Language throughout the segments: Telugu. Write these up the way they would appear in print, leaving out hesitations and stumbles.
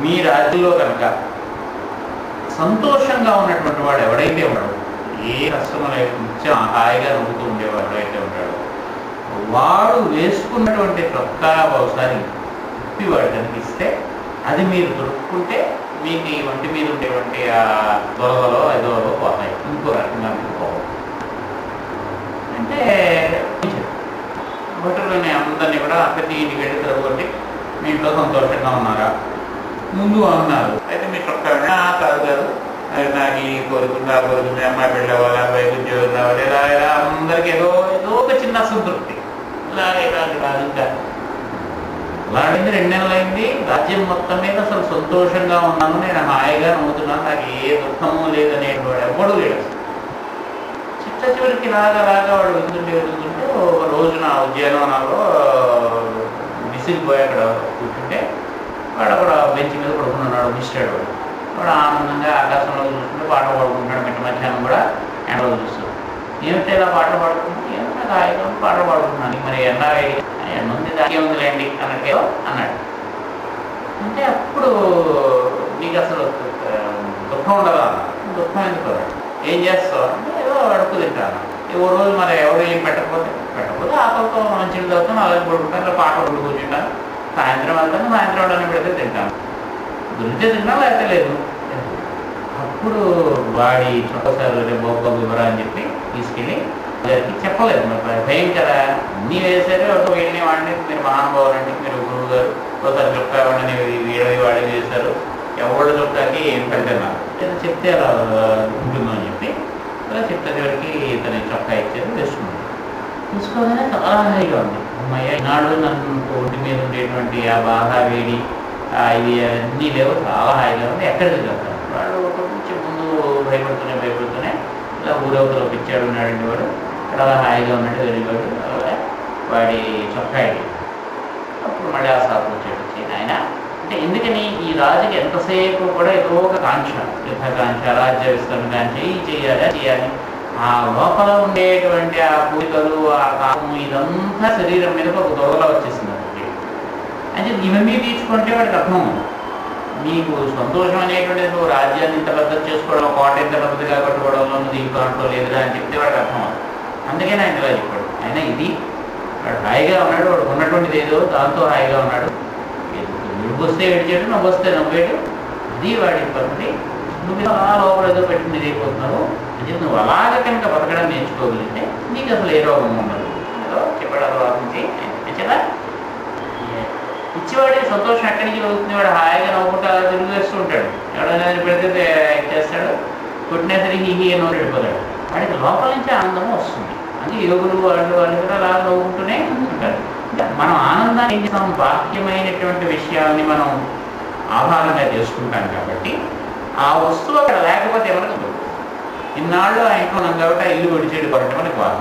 మీ రాజ్యంలో కనుక సంతోషంగా ఉన్నటువంటి వాడు ఎవడైతే ఉన్నాడో, ఏ కష్టము నిత్యం హాయిగా నవ్వుతూ ఉండేవాడు ఎవడైతే ఉంటాడో, వాడు వేసుకున్నటువంటి చొక్కా ఒకసారి ఇప్పి వాడు కనిపిస్తే అది మీరు దొరుకుతుంటే మీకు ఈ ఒంటి మీద ఉండేటువంటి ఆ దొరదలో ఏదో పోతాయి, ఇంకో రకంగా మీకు పోవాలి. అంటే భటులని అందరినీ కూడా ప్రతి ఇంటికి వెళ్ళి తిరగొట్టి మీ ఇంట్లో సంతోషంగా ఉన్నారా ముందు అన్నారు. అయితే మీ చొక్కా కాదు గారు, నాకు ఈ కోరుకుంది ఆ కోరుకుంది, అమ్మాయి పెళ్ళి అవ్వాలి, అబ్బాయి ఉద్యోగం రావాలి, ఇలా ఇలా అందరికీ ఏదో ఏదో ఒక చిన్న అసంతృప్తి. ఇలాగే రాదు ఇంకా అలాంటిది 2 నెలలు అయింది. రాజ్యం మొత్తం మీద అసలు సంతోషంగా ఉన్నాను, నేను హాయిగా నవ్వుతున్నాను, నాకు ఏ దుఃఖము లేదనేటువంటి ఎవ్వడు లేడు. చిట్ట చివరికి లాగా వాడు వెళ్తుంటే ఒక రోజున ఉద్యానవనంలో విసిరిపోయి అక్కడ కూర్చుంటే వాడు అక్కడ బెంచ్ మీద పడుకున్నాడు. మిస్టర్ వాడు ఆనందంగా ఆకాశంలో చూస్తుంటే పాట పాడుకుంటున్నాడు. మిట్ట మధ్యాహ్నం కూడా ఎండలో చూస్తాడు. ఏమిటో ఇలా పాట పాడుకుంటే ఏమన్నా హాయిగా పాట పాడుకుంటున్నాను, మరి ఎండ ఉంది దాకే ఉందిలేండి అన్నట్టు అన్నాడు. అంటే అప్పుడు నీకు అసలు దుఃఖం ఉండదా? దుఃఖం ఎందుకు? ఏం చేస్తావు అంటే ఏదో అడుపు తింటాను. ఓ రోజు మరి ఎవరు ఏం పెట్టకపోతే ఆకలితో మంచిగా చదువుతాను, అలాగే పడుకుంటాను, ఇలా పాట పడుకు కూర్చుంటాను, సాయంత్రం వెళ్తాను, సాయంత్రం వెళ్ళడానికి పెడితే తింటాను, గురించే తింటాను లేకపోతే లేదు. అప్పుడు వాడి చొక్కసారి రేపు వివరా అని చెప్పి తీసుకెళ్ళి గారికి చెప్పలేదు. మరి భయం కదా, అన్నీ వేసారు. ఒక వీడిని వాడిని మీరు మహానుభావులండి, మీరు గురువు గారు ఒకసారి చొక్కా వాడిని వీడవి వాడి చేశారు, ఎవరి చొక్కాకి ఏం పెడతారు ఏదో చెప్తే అలా ఉంటుందో అని చెప్పి అలా చెప్తే చివరికి ఇతని చొక్కా ఇచ్చారు, వేసుకున్నాడు. తీసుకోగానే చాలా హాయిగా ఉంది. అమ్మాయి ఈనాడు నన్ను ఒంటి మీద ఉండేటువంటి ఆ బాగా వేడి ఇవి అన్నీ లేవు, చాలా హాయిగా ఉంది, ఎక్కడికి వెళ్తాను. వాడు కొంచెం ముందు భయపడుతూనే ఇలా ఊరవతలో పిచ్చాడు ఉన్నాడండి వాడు, అలా హాయిగా ఉన్నాడు, వెళ్ళిపోయాడు. అలా వాడి చొక్కా అప్పుడు మళ్ళీ ఆ సాధన వచ్చాడు. ఆయన అంటే ఎందుకని ఈ రాజుకి ఎంతసేపు కూడా ఏదో ఒక కాంక్ష, యుద్ధకాంక్ష, రాజ్య విస్తరణ కాంక్ష, చేయాలి. ఆ లోపల ఉండేటువంటి ఆ పూజలు, ఆ కామం, ఇదంతా శరీరం మీద ఒక దొరలా వచ్చేసింది. అంటే ఇవన్నీ తీర్చుకుంటే వాడికి అర్థం. మీకు సంతోషం అనేటువంటిది రాజ్యాన్ని ఇంత పెద్ద చేసుకోవడం, కోట ఇంత పెద్దగా కట్టుకోవడంలో దీంట్లో అంటూ లేదురా అని చెప్తే వాడికి అర్థం అవుతుంది. అందుకని ఆయన ఇలా చెప్పాడు. ఆయన ఇది వాడు హాయిగా ఉన్నాడు, వాడు ఉన్నటువంటిది ఏదో దాంతో హాయిగా ఉన్నాడు. నువ్వు వస్తే ఏడిచాడు, నువ్వు వస్తే నవ్వాడు. అది వాడి పద్ధతి. నువ్వు అలా లోపల ఏదో పెట్టుకుని అయిపోతున్నావు అని చెప్పి నువ్వు అలాగే కనుక బతకడం నేర్చుకోగలిగితే నీకు అసలు ఏ రోగం ఉండదు. ఏదో చెప్పాడు. అది వాదించి ఆయన ఇచ్చివాడి సంతోషం ఎక్కడి నుంచి అవుతుంది. వాడు హాయిగా నవ్వుకుంటూ అలా తిరిగి వేస్తూ ఉంటాడు. ఎవడైనా పెడితే చేస్తాడు, కొట్టినా సరే హీ అని వెళ్ళిపోతాడు. వాడికి లోపల నుంచి ఆనందము వస్తుంది. అందుకే యోగులు వాళ్ళు కూడా అలా నవ్వుకుంటూనే ఉంటారు. మనం ఆనందాన్ని ఏం చేస్తాం? బాహ్యమైనటువంటి విషయాల్ని మనం ఆధారంగా చేసుకుంటాం కాబట్టి ఆ వస్తువు అక్కడ లేకపోతే ఎవరికి ఇన్నాళ్ళు ఆ ఇంట్లో ఉన్నాం కాబట్టి ఆ ఇల్లు విడిచేడు పడటం మనకి బాధ.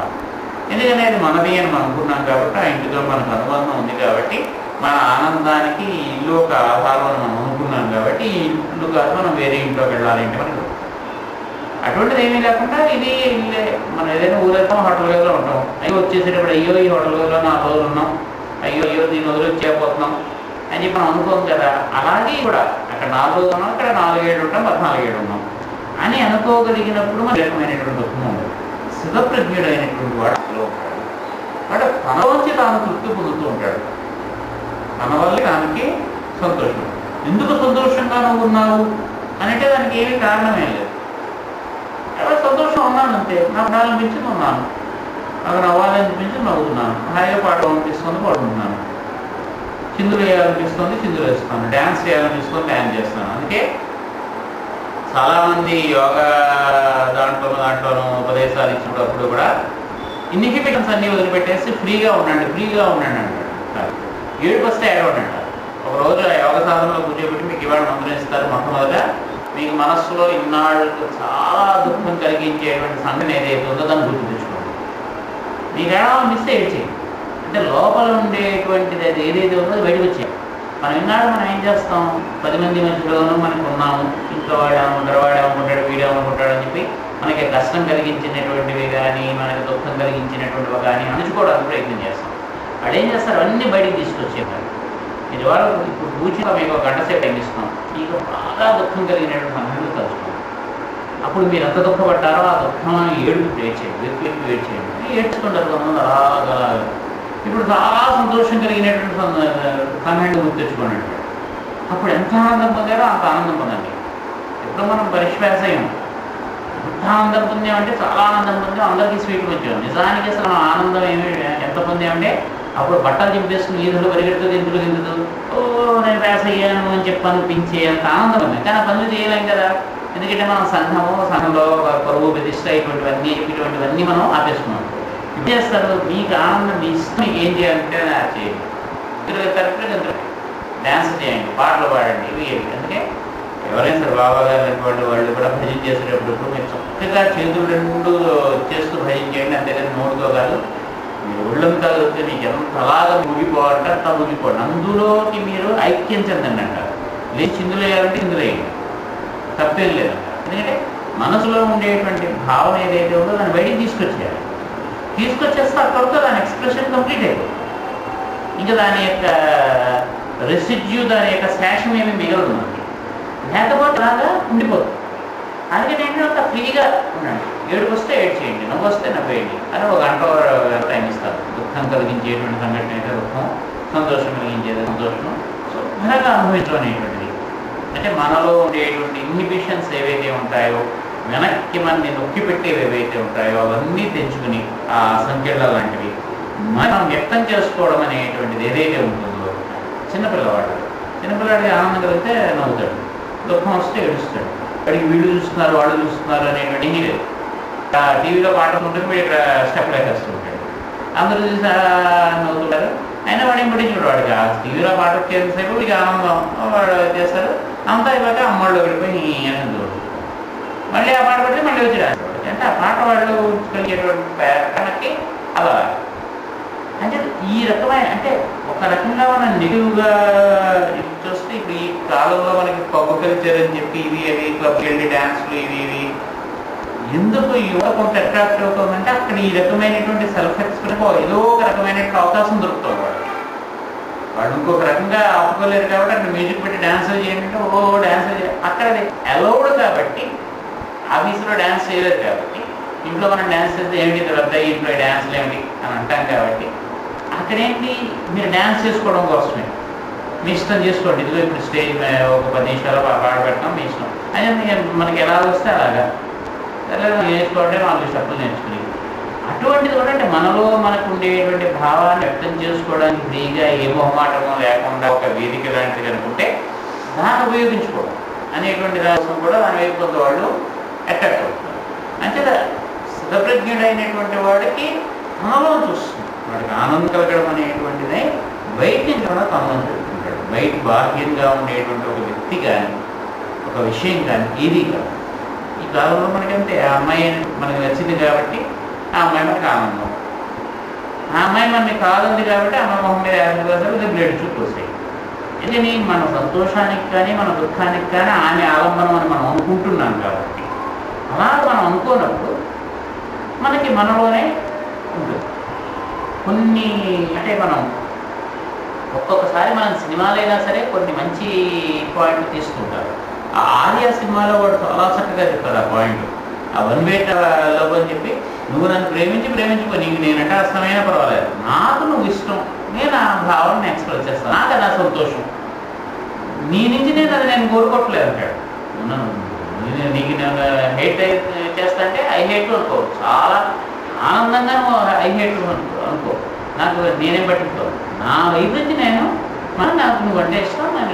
ఎందుకంటే అది మనది అని మనం అనుకున్నాం కాబట్టి ఆ ఇంటితో మనకు అనుబంధం ఉంది కాబట్టి మన ఆనందానికి ఇల్లు ఒక ఆధారం అని మనం అనుకున్నాం కాబట్టి ఈ ఇల్లు కాదు మనం వేరే ఇంట్లోకి వెళ్ళాలి అంటే మనకు అటువంటిది ఏమీ లేకుండా ఇది మనం ఏదైనా ఊరెళ్తాం, హోటల్ గదిలో ఉంటాం. అయ్యో వచ్చేసేటప్పుడు అయ్యో ఈ హోటల్ గదిలో 4 రోజులు ఉన్నాం, అయ్యో దీని వదిలి వచ్చేపోతున్నాం అని చెప్పి మనం అనుకోం కదా. అలాగే కూడా అక్కడ 4 రోజులు ఉన్నాం, ఇక్కడ 4 ఏళ్ళు ఉంటాం, 14 ఏళ్ళు ఉన్నాం అని అనుకోగలిగినప్పుడు మన రకమైనటువంటి దుఃఖం ఉండదు. శుభప్రజ్ఞుడు అయినటువంటి వాడు ఉంటాడు. వాడు తనలోంచి తాను తృప్తి పొందుతూ ఉంటాడు. తన వల్ల దానికి సంతోషం. ఎందుకు సంతోషంగా నువ్వు ఉన్నావు అంటే దానికి ఏమీ కారణమే లేదు. ఎవరు సంతోషంగా ఉన్నాను అంతే. నాకు నవ్వాలనిపించింది ఉన్నాను, నాకు నవ్వాలనిపించి నవ్వుతున్నాను, హాయిగా పాడాలనిపిస్తుంది పాడుకుంటున్నాను, చిందులు వేయాలనిపిస్తుంది చిందులు వేస్తున్నాను, డ్యాన్స్ చేయాలనిపిస్తుంది డ్యాన్స్ చేస్తున్నాను. అందుకే చాలామంది యోగా దాంట్లోనూ ఉపదేశాలు ఇచ్చినప్పుడు కూడా ఇన్హిబిషన్స్ అన్నీ వదిలిపెట్టేసి ఫ్రీగా ఉండండి అంటాడు. ఏడుపు వస్తే ఏడవండి అంటారు. ఒక రోజు ఆ యోగ సాధనలో కూర్చోబెట్టి మీకు ఇవాళ మందులు ఇస్తారు. మొట్టమొదట మీకు మనస్సులో ఇన్నాళ్ళకు చాలా దుఃఖం కలిగించేటువంటి సంఘటన ఏదైతే ఉందో దాన్ని గుర్తు తెచ్చుకోండి. మీకు ఎలా మిస్ ఏడ్చేయండి. అంటే లోపల ఉండేటువంటిది అది ఏదైతే ఉందో అది బయటకు వచ్చేది. మనం ఇన్నాడు మనం ఏం చేస్తాం? 10 మంది మధ్యలోనూ మనకు ఉన్నాము, ఇంట్లో వాడేమనుకుంటాడు, వాడేమనుకుంటాడు, వీడేమనుకుంటాడు అని చెప్పి మనకి కష్టం కలిగించినటువంటివి కానీ మనకి దుఃఖం కలిగించినటువంటివి కానీ అణుచుకోవడానికి ప్రయత్నం చేస్తాం. వాడు ఏం చేస్తారు? అన్నీ బయటికి తీసుకొచ్చేవారు. ఇవాళ ఇప్పుడు పూజగా మీకు ఒక గంట సేపు టైం ఇస్తున్నాం, మీకు బాగా దుఃఖం కలిగినటువంటి సమయంలో తలుచుకోండి. అప్పుడు మీరు ఎంత దుఃఖపడ్డారో ఆ దుఃఖం ఏడుపు క్రియేట్ చేయండి, వెక్కి క్రియేట్ చేయండి, ఏడ్చుకుంటారు కొంతమంది అలాగా. ఇప్పుడు చాలా సంతోషం కలిగినటువంటి సమయాన్ని గుర్తు తెచ్చుకోండి. అప్పుడు ఎంత ఆనందం పొందారో అంత ఆనందం పొందండి. ఎప్పుడు మనం పరిశ్వాస అయ్యాం, ఎంత ఆనందం పొందామంటే చాలా ఆనందం పొందాం, అందరికీ స్వీట్లు వచ్చాం. నిజానికి అసలు మనం ఆనందం ఏమి ఎంత పొందామంటే అప్పుడు బట్టలు చింపేసుకుని ఈదులు పరిగెడుతూ గింతులు గిందుతూ ఓ నేను వ్యాస అయ్యాను అని చెప్పి అనిపించే అంత ఆనందం ఉంది. కానీ ఆ పనులు చేయలేం కదా, ఎందుకంటే మనం సంఘంలో పరువు ప్రతిష్ట ఇటువంటివన్నీ మనం ఆపేసుకున్నాం. ఇది చేస్తారు, మీకు ఆనందం మీ ఇష్టం, మీకు ఏం చేయాలంటే చేయండి, కరెక్ట్గా డ్యాన్స్ చేయండి, పాటలు పాడండి, ఇవి అందుకే ఎవరైనా సరే బాబా గారు వాళ్ళు కూడా భజన చేసేటప్పుడు మీరు చక్కగా చేతులు రెండు చేస్తూ భజన చేయండి, అంతేగాని నోటితో కాదు. మీరు ఒళ్ళంతా వస్తే మీకు ఎంత అలాగా ముగిపోవాలంటే అంత ముగిపోండి. అందులోకి మీరు ఐక్యం చెందండి అంటారు. లేచి ఇందులో వేయాలంటే ఇందులో వేయండి, తప్పేం లేదంట. ఎందుకంటే మనసులో ఉండేటువంటి భావన ఏదైతే ఉందో దాన్ని బయటికి తీసుకొచ్చేస్తే అక్కడితో దాని ఎక్స్ప్రెషన్ కంప్లీట్ అయిపోతుంది. ఇంకా దాని యొక్క రెసిడ్యూ, దాని యొక్క శాషం ఏమి మిగలదు మనకి, లేకపోతే అలాగా ఉండిపోతుంది. అందుకని ఏంటంటే ఫ్రీగా ఉండండి. ఏడుపు వస్తే ఏడు చేయండి, నవ్వు వస్తే నవ్వేయండి అని ఒక గంట టైం ఇస్తారు. దుఃఖం కలిగించేటువంటి సంఘటన అయితే దుఃఖం, సంతోషం కలిగించేది సంతోషం, శుభ్రంగా అనుభవించడం అనేటువంటిది. అంటే మనలో ఉండేటువంటి ఇన్హిబిషన్స్ ఏవైతే ఉంటాయో, వెనక్కి మనని నొక్కి పెట్టేవి ఏవైతే ఉంటాయో అవన్నీ తెంచుకుని ఆ సంఖ్యల లాంటివి మనం వ్యక్తం చేసుకోవడం అనేటువంటిది ఏదైతే ఉంటుందో, చిన్నపిల్లవాడికి ఆనందం కలిగితే నవ్వుతాడు, దుఃఖం వస్తే ఏడుస్తాడు. వాడికి వీళ్ళు చూస్తున్నారు వాళ్ళు చూస్తున్నారు అనేటువంటి లేదు. టీవీలో పాటలు ఉంటుంది, వీడు ఇక్కడ స్టెప్ వేస్తూ ఉంటాడు, అందరూ చూసి నవ్వుతుంటారు. అయినా వాడిని పట్టించుకోడు. వాడికి ఆ టీవీలో పాట వచ్చేసేపు వీడికి ఆనందం, వాడు చేస్తారు. అంతా అయిపోతే అమ్మవాళ్ళు వెళ్ళిపోయి అని మళ్ళీ ఆ పాట పడితే మళ్ళీ వచ్చి రాస్తాడు. అంటే ఆ పాట వాళ్ళు కలిగేటువంటి ప్రేరణకి అలా అంటే ఈ రకమైన అంటే ఒక రకంగా మనం నెగిటివ్గా చూస్తే ఇప్పుడు ఈ కాలంలో మనకి పబ్బు కల్చర్ అని చెప్పి ఇవి క్లబ్కి వెళ్ళి డ్యాన్స్లు ఇవి ఎందుకు యువత కొంత అట్రాక్ట్ అవుతుందంటే అక్కడ ఈ రకమైనటువంటి సెల్ఫ్ ఎక్స్ప్రెషన్ ఏదో ఒక రకమైనటువంటి అవకాశం దొరుకుతుంది. వాళ్ళు ఇంకొక రకంగా ఆపుకోలేరు కాబట్టి అక్కడ మ్యూజిక్ పెట్టి డ్యాన్సులు చేయాలంటే డ్యాన్స్ అక్కడ అలౌడ్ కాబట్టి, ఆఫీసులో డ్యాన్స్ చేయలేదు కాబట్టి, ఇంట్లో మనం డ్యాన్స్ చేస్తే ఏమిటి వద్దాయి ఇంట్లో డ్యాన్స్లు ఏమిటి అని అంటాం కాబట్టి అక్కడేంటి మీరు డ్యాన్స్ చేసుకోవడం కోసమే మీ ఇష్టం చేసుకోండి. ఇదిగో ఇప్పుడు స్టేజ్ ఒక 10 నిమిషాలు పాట పెట్టడం మీ ఇష్టం. అయితే మనకి ఎలా వస్తే అలాగా నేర్చుకోవడం 4 స్టెప్పులు నేర్చుకుని అటువంటిది కూడా అంటే మనలో మనకు ఉండేటువంటి భావాన్ని వ్యక్తం చేసుకోవడానికి ఫ్రీగా ఏ మొహమాటమో లేకుండా ఒక వేదిక లాంటిది అనుకుంటే దాన్ని ఉపయోగించుకోవడం అనేటువంటి దాని కూడా దాని వైపు కొంత వాళ్ళు అట్రాక్ట్ అవుతారు. అంటే స్థితప్రజ్ఞుడైనటువంటి వాడికి మనలో చూస్తుంది, వాడికి ఆనందం కలగడం అనేటువంటిది బయట నుంచి కూడా తనలో పెట్టుకుంటాడు. బయట బాహ్యంగా ఉండేటువంటి ఒక వ్యక్తి కానీ ఒక విషయం కానీ ఏది కాదు. ఈ కాలంలో మనకంటే ఆ అమ్మాయి మనకు నచ్చింది కాబట్టి ఆ అమ్మాయి మనకు ఆనందం, ఆ అమ్మాయి మనకి కాదుంది కాబట్టి అమ్మాయి మొహం మీద యాభై బ్లేడ్ చుట్టూ వస్తాయి. ఇది మన సంతోషానికి కానీ మన దుఃఖానికి కానీ ఆమె ఆలంబనం అని మనం అనుకుంటున్నాం కాబట్టి అలా మనం అనుకోనప్పుడు మనకి మనలోనే ఉంటుంది. కొన్ని అంటే మనం ఒక్కొక్కసారి మనం సినిమాలైనా సరే కొన్ని మంచి పాయింట్లు తీసుకుంటారు. ఆ ఆర్య సినిమాలో వాడు చాలా చక్కగా చెప్తాడు ఆ పాయింట్. ఆ వన్ వే లవ్ అని చెప్పి నువ్వు నన్ను ప్రేమించుకో, నీకు నేనంటే అస్తమైనా పర్వాలేదు, నాకు నువ్వు ఇష్టం, నేను ఆ భావాన్ని ఎక్స్ప్రెస్ చేస్తాను, నాకు అది సంతోషం, నీ నుంచి నేను కోరుకోవట్లేదు అంటాడు. నీకు నేను హేట్ చేస్తా అంటే ఐ హేట్ అనుకో, చాలా ఆనందంగా ఐ హేట్ అనుకో, నాకు నేనేం పట్టించుకో, నా వైపు నుంచి నాకు నువ్వు అంటే ఇష్టం,